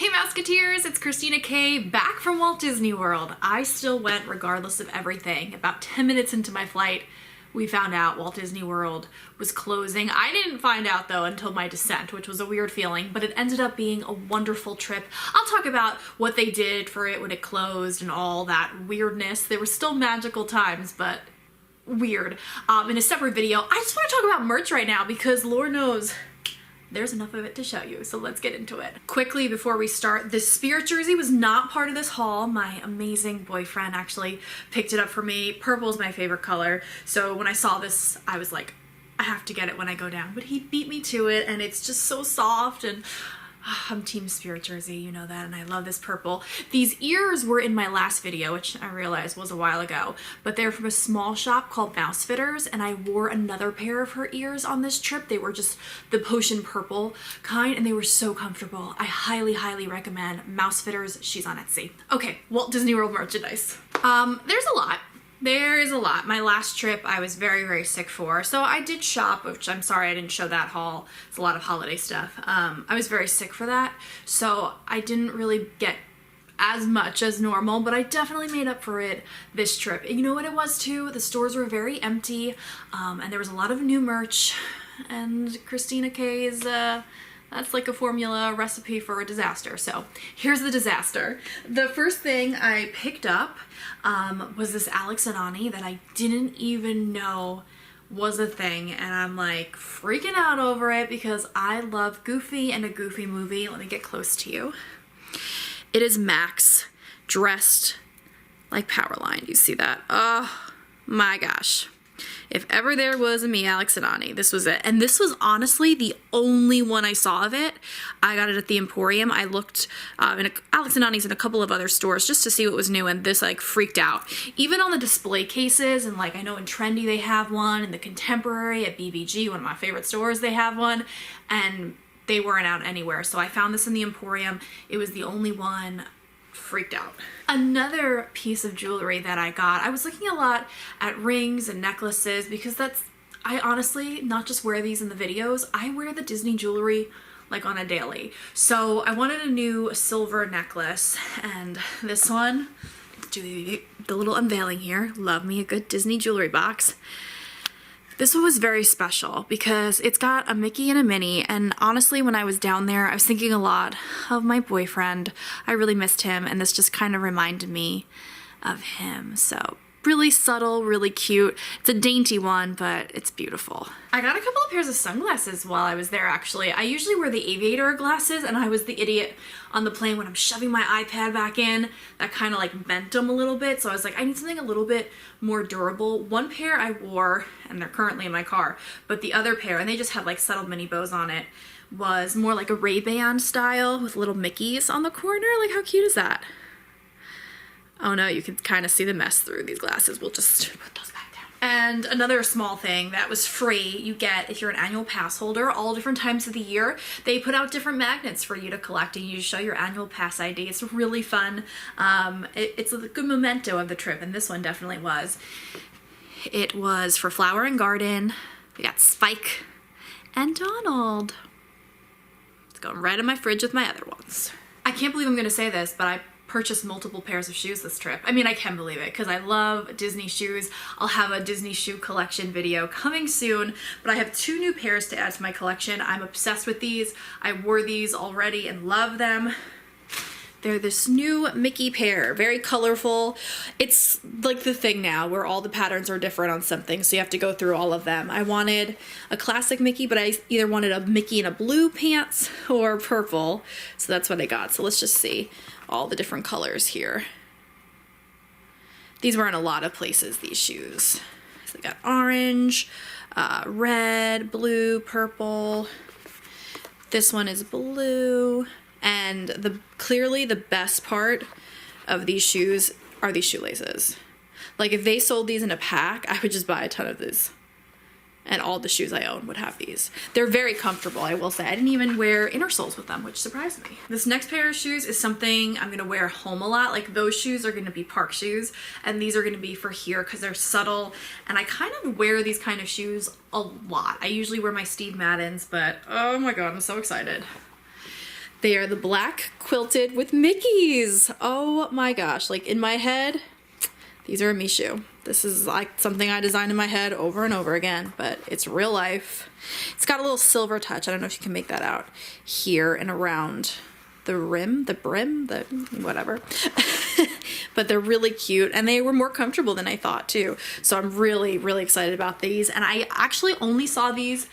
Hey Mouseketeers, it's Christina K back from Walt Disney World. I still went regardless of everything. About 10 minutes into my flight, we found out Walt Disney World was closing. I didn't find out though until my descent, which was a weird feeling, but it ended up being a wonderful trip. I'll talk about what they did for it when it closed and all that weirdness. There were still magical times, but weird. In a separate video, I just want to talk about merch right now because Lord knows there's enough of it to show you, so let's get into it. Quickly, before we start, this Spirit jersey was not part of this haul. My amazing boyfriend actually picked it up for me. Purple is my favorite color, so when I saw this, I was like, I have to get it when I go down. But he beat me to it, and it's just so soft, and I'm team Spirit jersey, you know that, and I love this purple. These ears were in my last video, which I realized was a while ago, but they're from a small shop called Mouse Fitters, and I wore another pair of her ears on this trip. They were just the potion purple kind, and they were so comfortable. I highly, highly recommend Mouse Fitters. She's on Etsy. Okay, Walt Disney World merchandise. There's a lot. There is a lot. My last trip I was very, very sick for. So I did shop, which I'm sorry I didn't show that haul. It's a lot of holiday stuff. I was very sick for that. So I didn't really get as much as normal, but I definitely made up for it this trip. And you know what it was too? The stores were very empty, and there was a lot of new merch, and Christina K's, that's like a formula recipe for a disaster. So here's the disaster. The first thing I picked up was this Alex and Ani that I didn't even know was a thing, and I'm like freaking out over it because I love Goofy and a Goofy movie. Let me get close to you. It is Max dressed like Powerline. You see that? Oh my gosh. If ever there was a me, Alex and Ani, this was it. And this was honestly the only one I saw of it. I got it at the Emporium. I looked in Alex and Ani's in a couple of other stores just to see what was new, and this like freaked out. Even on the display cases, and like I know in Trendy they have one, in the Contemporary at BBG, one of my favorite stores, they have one, and they weren't out anywhere. So I found this in the Emporium. It was the only one. Freaked out. Another piece of jewelry that I got, I was looking a lot at rings and necklaces because I honestly not just wear these in the videos, I wear the Disney jewelry like on a daily. So I wanted a new silver necklace, and this one, do the little unveiling here, love me a good Disney jewelry box. This one was very special because it's got a Mickey and a Minnie, and honestly when I was down there I was thinking a lot of my boyfriend. I really missed him, and this just kind of reminded me of him. So really subtle, really cute. It's a dainty one, but it's beautiful. I got a couple of pairs of sunglasses while I was there actually. I usually wear the aviator glasses, and I was the idiot on the plane when I'm shoving my iPad back in. That kind of like bent them a little bit, so I was like, I need something a little bit more durable. One pair I wore, and they're currently in my car, but the other pair, and they just have like subtle mini bows on it, was more like a Ray-Ban style with little Mickeys on the corner. Like how cute is that? Oh no, you can kind of see the mess through these glasses. We'll just put those back down. And another small thing that was free, you get if you're an annual pass holder, all different times of the year, they put out different magnets for you to collect, and you show your annual pass ID. It's really fun. It's a good memento of the trip, and this one definitely was. It was for Flower and Garden. We got Spike and Donald. It's going right in my fridge with my other ones. I can't believe I'm gonna say this, but I purchased multiple pairs of shoes this trip. I mean, I can believe it because I love Disney shoes. I'll have a Disney shoe collection video coming soon, but I have 2 new pairs to add to my collection. I'm obsessed with these. I wore these already and love them. They're this new Mickey pair, very colorful. It's like the thing now where all the patterns are different on something, so you have to go through all of them. I wanted a classic Mickey, but I either wanted a Mickey in a blue pants or purple, so that's what I got. So let's just see all the different colors here. These were in a lot of places, these shoes. So they got orange, red, blue, purple. This one is blue. And clearly the best part of these shoes are these shoelaces. Like if they sold these in a pack, I would just buy a ton of these. And all the shoes I own would have these. They're very comfortable, I will say. I didn't even wear inner soles with them, which surprised me. This next pair of shoes is something I'm gonna wear home a lot. Like those shoes are gonna be park shoes, and these are gonna be for here because they're subtle. And I kind of wear these kind of shoes a lot. I usually wear my Steve Maddens, but oh my God, I'm so excited. They are the black quilted with Mickeys. Oh my gosh, like in my head, these are a me shoe. This is like something I designed in my head over and over again, but it's real life. It's got a little silver touch. I don't know if you can make that out here and around the rim, the brim, the whatever. But they're really cute, and they were more comfortable than I thought too. So I'm really, really excited about these. And I actually only saw these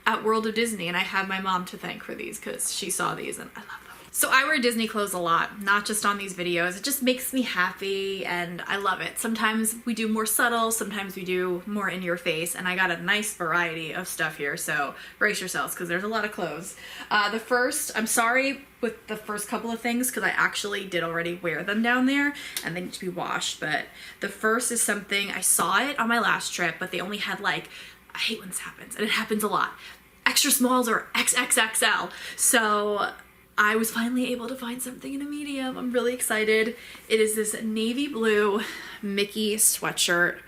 at World of Disney, and I have my mom to thank for these because she saw these and I love them. So I wear Disney clothes a lot, not just on these videos. It just makes me happy and I love it. Sometimes we do more subtle, sometimes we do more in your face, and I got a nice variety of stuff here, so brace yourselves because there's a lot of clothes. The first, I'm sorry with the first couple of things because I actually did already wear them down there and they need to be washed, but the first is something, I saw it on my last trip, but they only had like, I hate when this happens, and it happens a lot, extra smalls or XXXL. So I was finally able to find something in a medium. I'm really excited. It is this navy blue Mickey sweatshirt.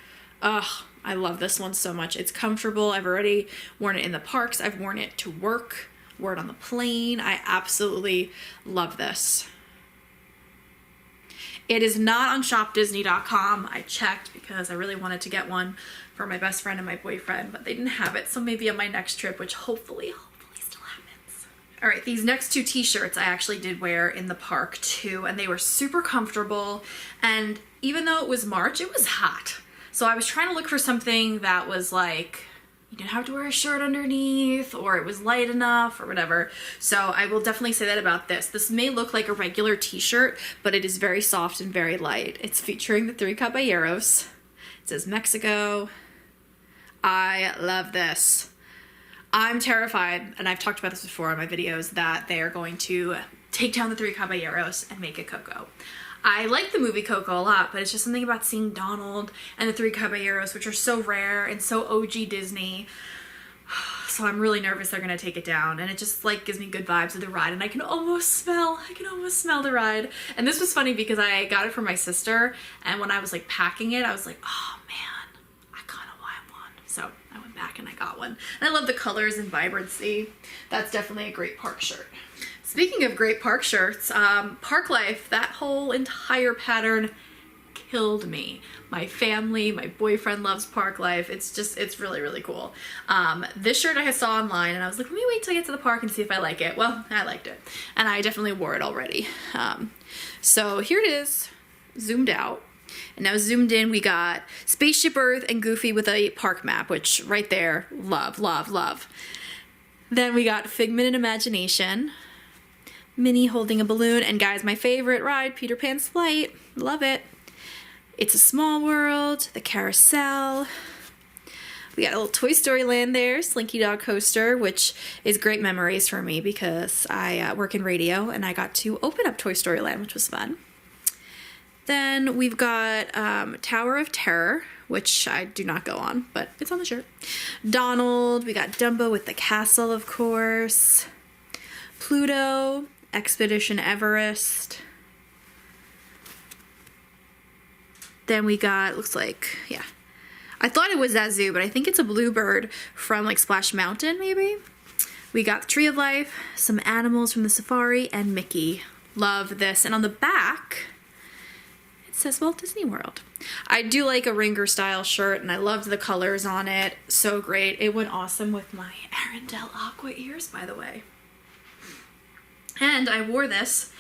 Ugh, I love this one so much. It's comfortable. I've already worn it in the parks. I've worn it to work, wore it on the plane. I absolutely love this. It is not on shopdisney.com. I checked because I really wanted to get one for my best friend and my boyfriend, but they didn't have it. So maybe on my next trip, which hopefully still happens. All right, these next two t-shirts I actually did wear in the park too, and they were super comfortable. And even though it was March, it was hot. So I was trying to look for something that was like, you didn't have to wear a shirt underneath, or it was light enough or whatever. So I will definitely say that about this. This may look like a regular t-shirt, but it is very soft and very light. It's featuring the 3 Caballeros. It says Mexico. I love this. I'm terrified, and I've talked about this before in my videos, that they are going to take down the 3 Caballeros and make it Coco. I like the movie Coco a lot, but it's just something about seeing Donald and the 3 Caballeros, which are so rare and so OG Disney. So I'm really nervous they're gonna take it down, and it just like gives me good vibes of the ride, and I can almost smell the ride. And this was funny because I got it for my sister, and when I was like packing it, I was like, oh man, I kind of want one. So I went back and I got one. And I love the colors and vibrancy. That's definitely a great park shirt. Speaking of great park shirts, Park Life, that whole entire pattern killed me. My family, my boyfriend loves Park Life. It's really, really cool. This shirt I saw online and I was like, let me wait till I get to the park and see if I like it. Well, I liked it. And I definitely wore it already. So here it is, zoomed out. And now zoomed in, we got Spaceship Earth and Goofy with a park map, which right there, love, love, love. Then we got Figment and Imagination. Minnie holding a balloon, and guys, my favorite ride, Peter Pan's Flight. Love it. It's a Small World, the carousel. We got a little Toy Story Land there, Slinky Dog Coaster, which is great memories for me because I work in radio and I got to open up Toy Story Land, which was fun. Then we've got Tower of Terror, which I do not go on, but it's on the shirt. Donald, we got Dumbo with the castle, of course. Pluto, Expedition Everest. Then we got, looks like, yeah. I thought it was Zazu, but I think it's a bluebird from like Splash Mountain, maybe. We got Tree of Life, some animals from the safari, and Mickey. Love this. And on the back, it says Walt Disney World. I do like a Ringer style shirt, and I loved the colors on it. So great. It went awesome with my Arendelle Aqua ears, by the way. And I wore this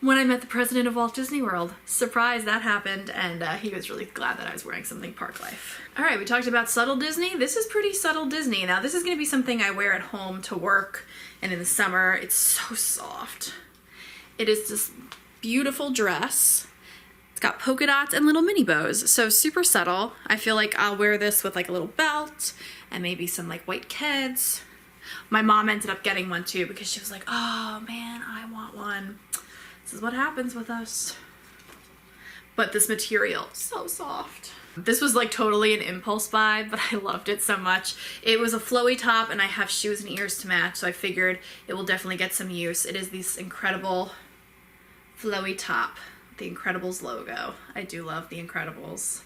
when I met the president of Walt Disney World. Surprise, that happened, and he was really glad that I was wearing something Park Life. All right, we talked about subtle Disney. This is pretty subtle Disney. Now, this is going to be something I wear at home to work and in the summer. It's so soft. It is this beautiful dress. It's got polka dots and little mini bows, so super subtle. I feel like I'll wear this with like a little belt and maybe some like white Keds. My mom ended up getting one too because she was like, oh man, I want one. This is what happens with us. But this material, so soft. This was like totally an impulse buy, but I loved it so much. It was a flowy top and I have shoes and ears to match, so I figured it will definitely get some use. It is this incredible flowy top, the Incredibles logo. I do love the Incredibles.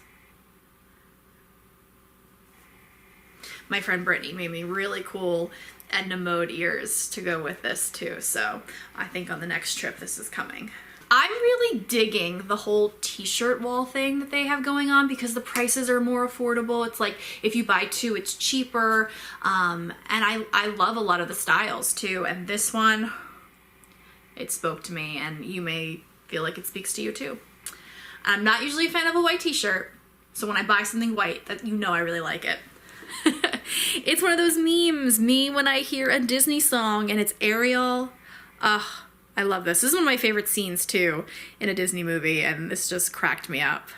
My friend Brittany made me really cool Edna Mode ears to go with this too. So I think on the next trip this is coming. I'm really digging the whole t-shirt wall thing that they have going on because the prices are more affordable. It's like if you buy two, it's cheaper. And I love a lot of the styles too. And this one, it spoke to me, and you may feel like it speaks to you too. I'm not usually a fan of a white t-shirt, so when I buy something white, that you know I really like it. It's one of those memes, me when I hear a Disney song and it's Ariel. Ugh. I love this. This is one of my favorite scenes too in a Disney movie, and this just cracked me up.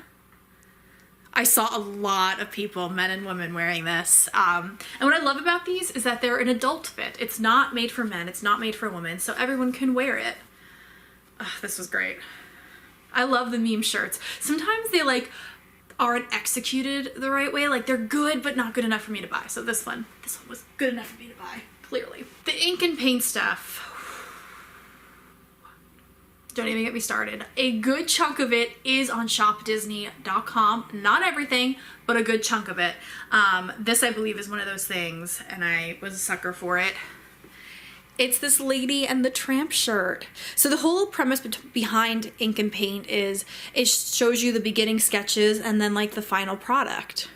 I saw a lot of people, men and women, wearing this. And what I love about these is that they're an adult fit. It's not made for men, it's not made for women, so everyone can wear it. Ugh, this was great. I love the meme shirts. Sometimes they like aren't executed the right way. Like they're good, but not good enough for me to buy. So this one was good enough for me to buy, clearly. The ink and paint stuff. Don't even get me started. A good chunk of it is on shopdisney.com. Not everything, but a good chunk of it. This, I believe, is one of those things, and I was a sucker for it. It's this Lady and the Tramp shirt. So the whole premise behind ink and paint is it shows you the beginning sketches and then like the final product.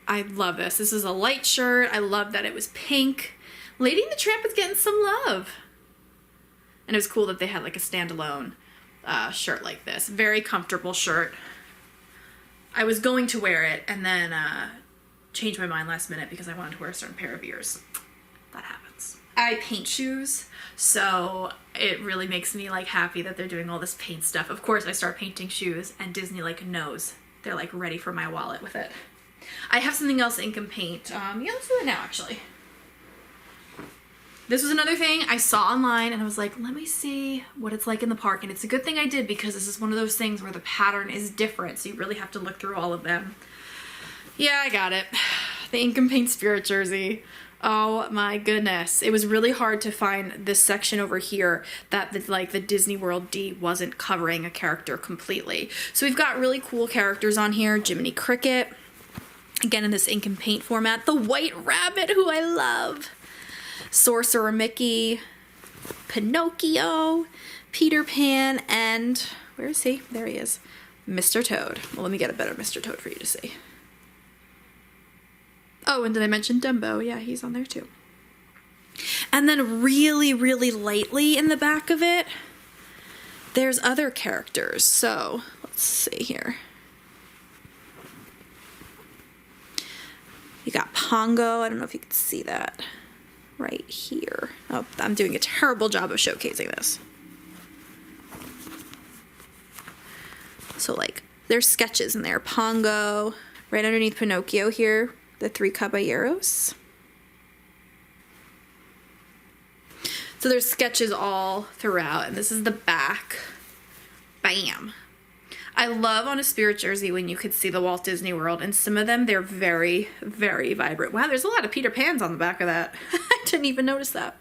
I love this. This is a light shirt. I love that it was pink. Lady and the Tramp is getting some love. And it was cool that they had like a standalone shirt like this. Very comfortable shirt. I was going to wear it and then changed my mind last minute because I wanted to wear a certain pair of ears. That happens. I paint shoes, so it really makes me like happy that they're doing all this paint stuff. Of course, I start painting shoes and Disney like knows. They're like ready for my wallet with it. I have something else ink and paint. Yeah, let's do it now actually. This was another thing I saw online and I was like, let me see what it's like in the park. And it's a good thing I did because this is one of those things where the pattern is different. So you really have to look through all of them. Yeah, I got it. The ink and paint spirit jersey. Oh my goodness. It was really hard to find this section over here that the Disney World D wasn't covering a character completely. So we've got really cool characters on here. Jiminy Cricket. Again, in this ink and paint format. The White Rabbit, who I love. Sorcerer Mickey, Pinocchio, Peter Pan, and where is he? There he is. Mr. Toad. Well, let me get a better Mr. Toad for you to see. Oh, and did I mention Dumbo? Yeah, he's on there too. And then really, really lightly in the back of it, there's other characters. So let's see here. You got Pongo. I don't know if you can see that. Right here. Oh, I'm doing a terrible job of showcasing this. So like, there's sketches in there. Pongo, right underneath Pinocchio here, the three caballeros. So there's sketches all throughout, and this is the back. Bam. I love on a spirit jersey when you could see the Walt Disney World, and some of them, they're very, very vibrant. Wow, there's a lot of Peter Pans on the back of that. I didn't even notice that.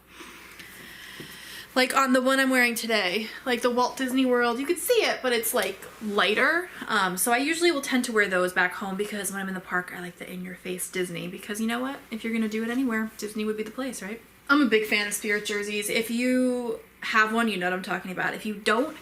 Like on the one I'm wearing today, like the Walt Disney World, you could see it, but it's like lighter. So I usually will tend to wear those back home because when I'm in the park, I like the in-your-face Disney because you know what? If you're gonna do it anywhere, Disney would be the place, right? I'm a big fan of spirit jerseys. If you have one, you know what I'm talking about. If you don't,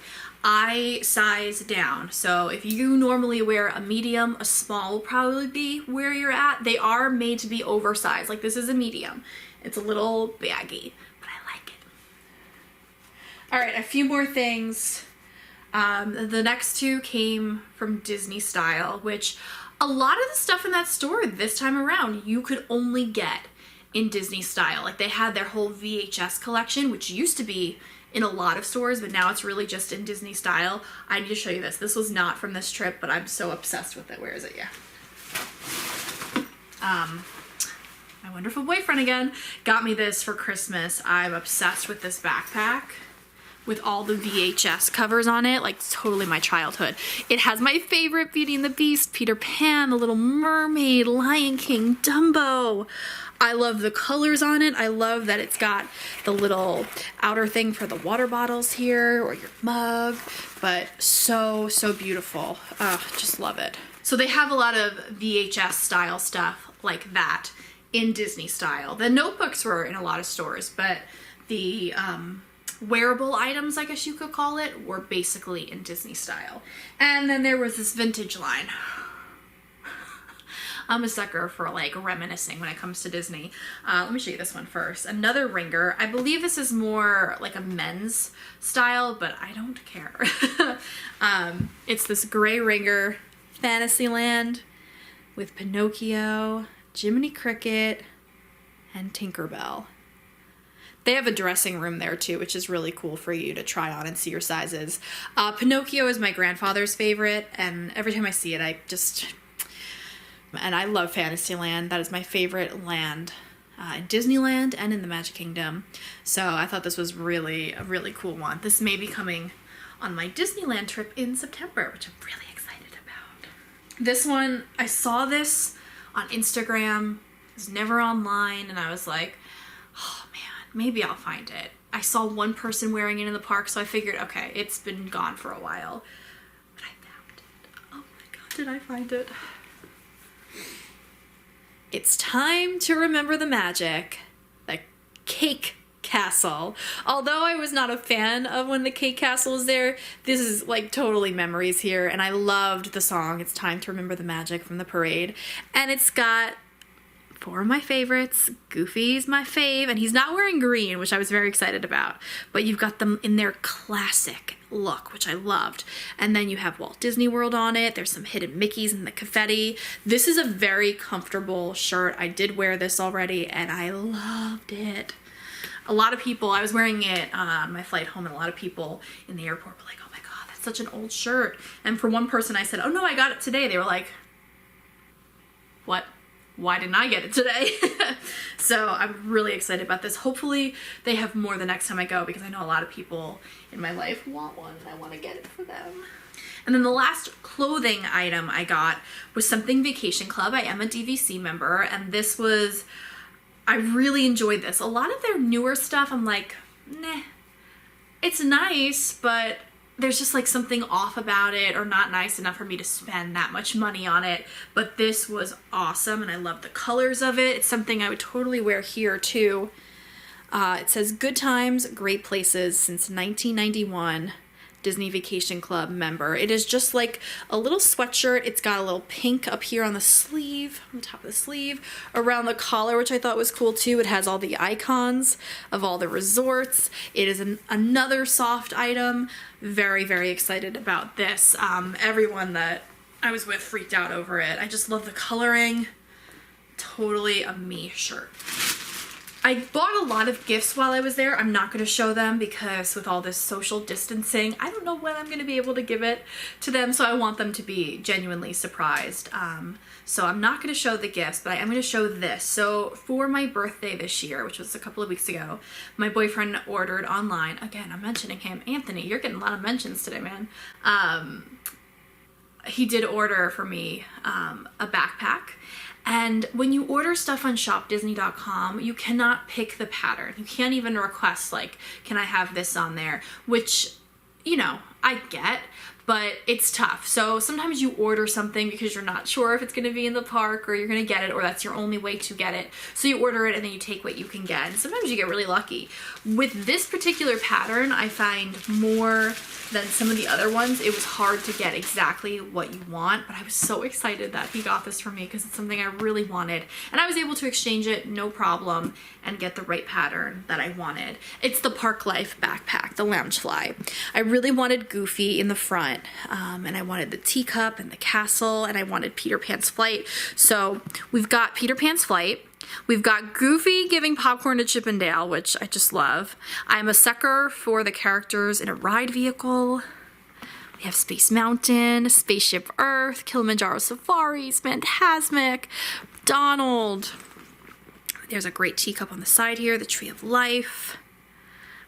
I size down. So if you normally wear a medium, a small will probably be where you're at. They are made to be oversized. Like this is a medium. It's a little baggy, but I like it. All right, a few more things. The next two came from Disney Style, which a lot of the stuff in that store this time around you could only get in Disney Style. Like they had their whole VHS collection, which used to be in a lot of stores, but now it's really just in Disney Style. I need to show you this. This was not from this trip, but I'm so obsessed with it. Where is it? Yeah. My wonderful boyfriend again got me this for Christmas. I'm obsessed with this backpack with all the VHS covers on it. Like totally my childhood. It has my favorite Beauty and the Beast, Peter Pan, The Little Mermaid, Lion King, Dumbo. I love the colors on it. I love that it's got the little outer thing for the water bottles here or your mug, but so, so beautiful. Just love it. So they have a lot of VHS style stuff like that in Disney style. The notebooks were in a lot of stores, but the wearable items, I guess you could call it, were basically in Disney style. And then there was this vintage line. I'm a sucker for like reminiscing when it comes to Disney. Let me show you this one first. Another ringer. I believe this is more like a men's style, but I don't care. It's this gray ringer, Fantasyland, with Pinocchio, Jiminy Cricket, and Tinkerbell. They have a dressing room there too, which is really cool for you to try on and see your sizes. Pinocchio is my grandfather's favorite, and every time I see it, and I love Fantasyland. That is my favorite land in Disneyland and in the Magic Kingdom. So I thought this was really a really cool one. This may be coming on my Disneyland trip in September, which I'm really excited about. This one, I saw this on Instagram. It was never online, and I was like, oh man, maybe I'll find it. I saw one person wearing it in the park, so I figured, okay, it's been gone for a while. But I found it. Oh my god, did I find it? It's time to remember the magic. The Cake Castle. Although I was not a fan of when the Cake Castle was there, this is like totally memories here, and I loved the song It's Time to Remember the Magic from the parade. And it's got 4 of my favorites. Goofy's my fave, and he's not wearing green, which I was very excited about, but you've got them in their classic look, which I loved. And then you have Walt Disney World on it. There's some hidden Mickeys in the confetti. This is a very comfortable shirt. I did wear this already, and I loved it. A lot of people, I was wearing it on my flight home, and a lot of people in the airport were like, oh my god, that's such an old shirt. And for one person I said, oh no, I got it today. They were like, what? Why didn't I get it today? So I'm really excited about this. Hopefully they have more the next time I go, because I know a lot of people in my life want one and I want to get it for them. And then the last clothing item I got was something Vacation Club. I am a DVC member, and this was, I really enjoyed this. A lot of their newer stuff, I'm like, nah, it's nice, but there's just like something off about it, or not nice enough for me to spend that much money on it. But this was awesome, and I love the colors of it. It's something I would totally wear here too. It says good times, great places since 1991. Disney Vacation Club member. It is just like a little sweatshirt. It's got a little pink up here on the sleeve, on the top of the sleeve, around the collar, which I thought was cool too. It has all the icons of all the resorts. It is another soft item. Very, very excited about this. Everyone that I was with freaked out over it. I just love the coloring. Totally a me shirt. I bought a lot of gifts while I was there. I'm not going to show them because with all this social distancing, I don't know when I'm going to be able to give it to them, so I want them to be genuinely surprised. So I'm not going to show the gifts, but I am going to show this. So for my birthday this year, which was a couple of weeks ago, my boyfriend ordered online. Again, I'm mentioning him. Anthony, you're getting a lot of mentions today, man. He did order for me a backpack. And when you order stuff on shopdisney.com, you cannot pick the pattern. You can't even request, like, can I have this on there? Which, you know, I get, but it's tough. So sometimes you order something because you're not sure if it's going to be in the park or you're going to get it, or that's your only way to get it. So you order it and then you take what you can get. And sometimes you get really lucky. With this particular pattern, I find more than some of the other ones, it was hard to get exactly what you want, but I was so excited that he got this for me because it's something I really wanted. And I was able to exchange it, no problem, and get the right pattern that I wanted. It's the Park Life backpack, the Loungefly. I really wanted Goofy in the front, and I wanted the teacup and the castle, and I wanted Peter Pan's flight. So we've got Peter Pan's flight. We've got Goofy giving popcorn to Chip and Dale, which I just love. I'm a sucker for the characters in a ride vehicle. We have Space Mountain, Spaceship Earth, Kilimanjaro Safaris, Fantasmic, Donald. There's a great teacup on the side here, the Tree of Life.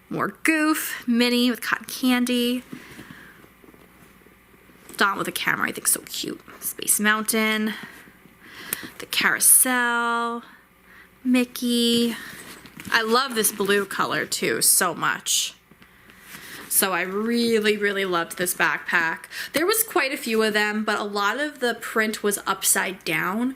More Goof, Minnie with cotton candy. Don with a camera, I think so cute. Space Mountain, the carousel, Mickey. I love this blue color too so much. So I really, really loved this backpack. There was quite a few of them, but a lot of the print was upside down,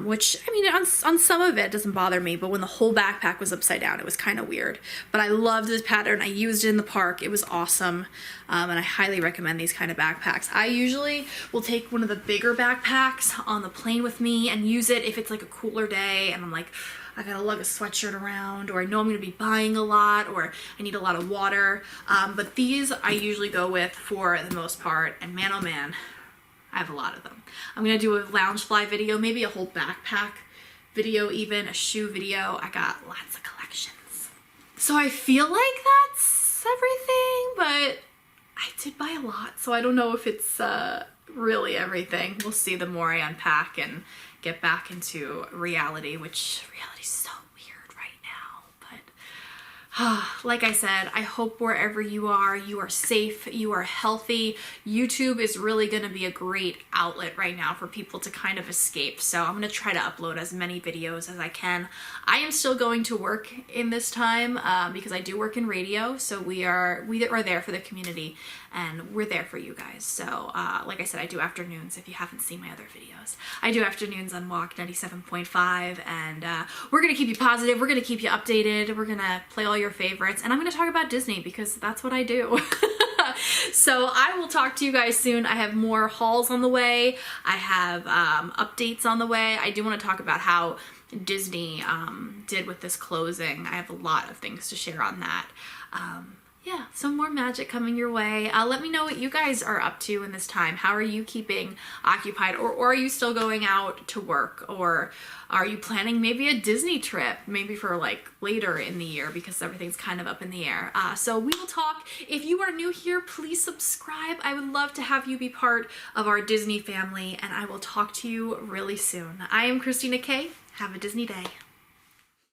which, I mean, on some of it doesn't bother me, but when the whole backpack was upside down, it was kind of weird. But I loved this pattern. I used it in the park. It was awesome, and I highly recommend these kind of backpacks. I usually will take one of the bigger backpacks on the plane with me and use it if it's like a cooler day and I'm like, I gotta lug a sweatshirt around, or I know I'm gonna be buying a lot, or I need a lot of water. But these I usually go with for the most part, and man oh man, I have a lot of them. I'm gonna do a Loungefly video, maybe a whole backpack video even, a shoe video. I got lots of collections. So I feel like that's everything, but I did buy a lot, so I don't know if it's really everything. We'll see the more I unpack and get back into reality, which reality's so weird right now. But like I said, I hope wherever you are safe, you are healthy. YouTube is really going to be a great outlet right now for people to kind of escape. So I'm going to try to upload as many videos as I can. I am still going to work in this time because I do work in radio. So we are there for the community and we're there for you guys. So like I said, I do afternoons. If you haven't seen my other videos, I do afternoons on Walk 97.5, and we're going to keep you positive. We're going to keep you updated. We're going to play all your favorites, and I'm going to talk about Disney because that's what I do. So I will talk to you guys soon. I have more hauls on the way. I have updates on the way. I do want to talk about how Disney did with this closing. I have a lot of things to share on that. Yeah, some more magic coming your way. Let me know what you guys are up to in this time. How are you keeping occupied? Or are you still going out to work? Or are you planning maybe a Disney trip? Maybe for like later in the year because everything's kind of up in the air. So we will talk. If you are new here, please subscribe. I would love to have you be part of our Disney family, and I will talk to you really soon. I am Christina K. Have a Disney day.